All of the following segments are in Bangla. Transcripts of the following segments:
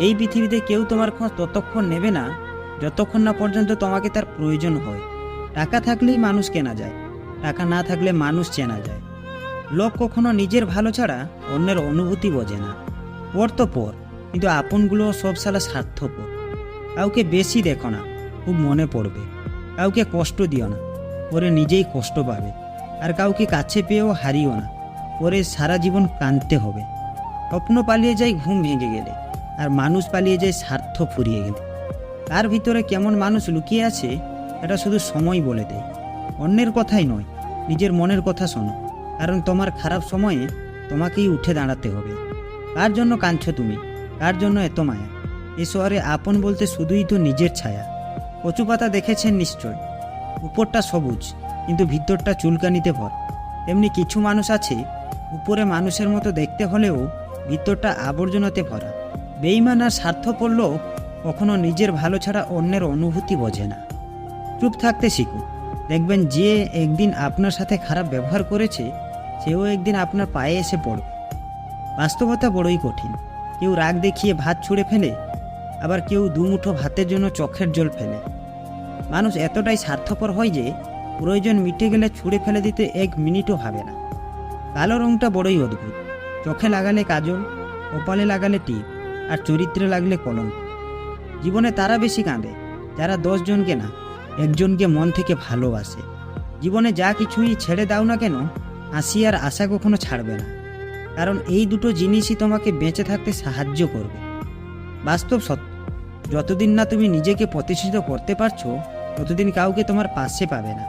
এই পৃথিবীতে কেউ তোমার খোঁজ ততক্ষণ নেবে না যতক্ষণ না পর্যন্ত তোমাকে তার প্রয়োজন হয়। টাকা থাকলেই মানুষ কেনা যায়, টাকা না থাকলে মানুষ চেনা যায়। লোক কখনো নিজের ভালো ছাড়া অন্যের অনুভূতি বোঝে না। পর তো পর, কিন্তু আপনগুলো সব সালা স্বার্থপর। কাউকে বেশি দেখো না, খুব মনে পড়বে। কাউকে কষ্ট দিও না, পরে নিজেই কষ্ট পাবে। আর কাউকে কাছে পেয়েও হারিও না, পরে সারা জীবন কাঁদতে হবে। স্বপ্ন পালিয়ে যায় ঘুম ভেঙে গেলে, আর মানুষ পালিয়ে যায় স্বার্থ ফুরিয়ে গেলে। তার ভিতরে কেমন মানুষ লুকিয়ে আছে এটা শুধু সময় বলে দেয়। অন্যের কথাই নয়, নিজের মনের কথা শোনো, কারণ তোমার খারাপ সময়ে তোমাকেই উঠে দাঁড়াতে হবে। কার জন্য কাঁদছো তুমি? কার জন্য এত মায়া? এ শহরে আপন বলতে শুধুই তো নিজের ছায়া। কচু পাতা দেখেছেন নিশ্চয়, উপরটা সবুজ কিন্তু ভিতরটা চুলকানিতে ভর। তেমনি কিছু মানুষ আছে, উপরে মানুষের মতো দেখতে হলেও ভিতরটা আবর্জনাতে ভরা। বেঈমান আর স্বার্থপর লোক কখনো নিজের ভালো ছাড়া অন্যের অনুভূতি বোঝে না। চুপ থাকতে শিখুন, দেখবেন যে একদিন আপনার সাথে খারাপ ব্যবহার করেছে সেও একদিন আপনার পায়ে এসে পড়বে। বাস্তবতা বড়ই কঠিন। কেউ রাগ দেখিয়ে ভাত ছুঁড়ে ফেলে, আবার কেউ দুমুঠো ভাতের জন্য চোখের জল ফেলে। মানুষ এতটাই স্বার্থপর হয় যে প্রয়োজন মিটে গেলে ছুঁড়ে ফেলে দিতে 1 মিনিটও ভাবে না। কালো রঙটা বড়ই অদ্ভুত। চোখে লাগালে কাজল, কপালে লাগালে টিপ, আর চরিত্রে লাগলে কলঙ্ক। জীবনে তারা বেশি কাঁদে যারা 10 জনকে না, একজনকে মন থেকে ভালোবাসে। জীবনে যা কিছুই ছেড়ে দাও না কেন, হাসি আর আশা কখনো ছাড়বে না, কারণ এই দুটো জিনিসই তোমাকে বেঁচে থাকতে সাহায্য করবে। বাস্তব সত্য, যতদিন না তুমি নিজেকে প্রতিষ্ঠিত করতে পারছো ততদিন কাউকে তোমার পাশে পাবে না।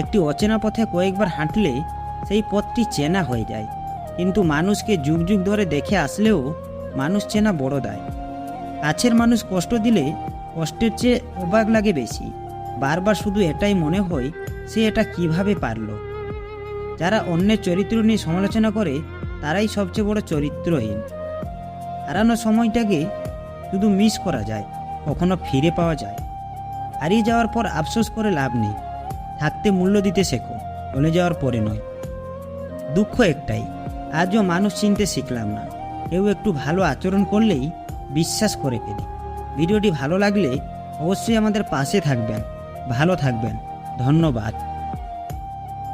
একটি অচেনা পথে কয়েকবার হাঁটলে সেই পথটি চেনা হয়ে যায়, কিন্তু মানুষকে যুগ যুগ ধরে দেখে আসলেও মানুষ চেনা বড় দায়। কাছের মানুষ কষ্ট দিলে কষ্টের চেয়ে অবাক লাগে বেশি। বারবার শুধু এটাই মনে হয় সে এটা কিভাবে পারল। যারা অন্যের চরিত্র নিয়ে সমালোচনা করে তারাই সবচেয়ে বড় চরিত্রহীন। হারানো সময়টাকে শুধু মিস করা যায়, কখনো ফিরে পাওয়া যায়। হারিয়ে যাওয়ার পর আফসোস করে লাভ নেই। থাকতে মূল্য দিতে শেখো, চলে যাওয়ার পরে নয়। দুঃখ একটাই, আজও মানুষ চিনতে শিখলাম না। কেউ একটু ভালো আচরণ করলেই বিশ্বাস করে ফেলি। ভিডিওটি ভালো লাগলে অবশ্যই আমাদের পাশে থাকবেন। ভালো থাকবেন। ধন্যবাদ।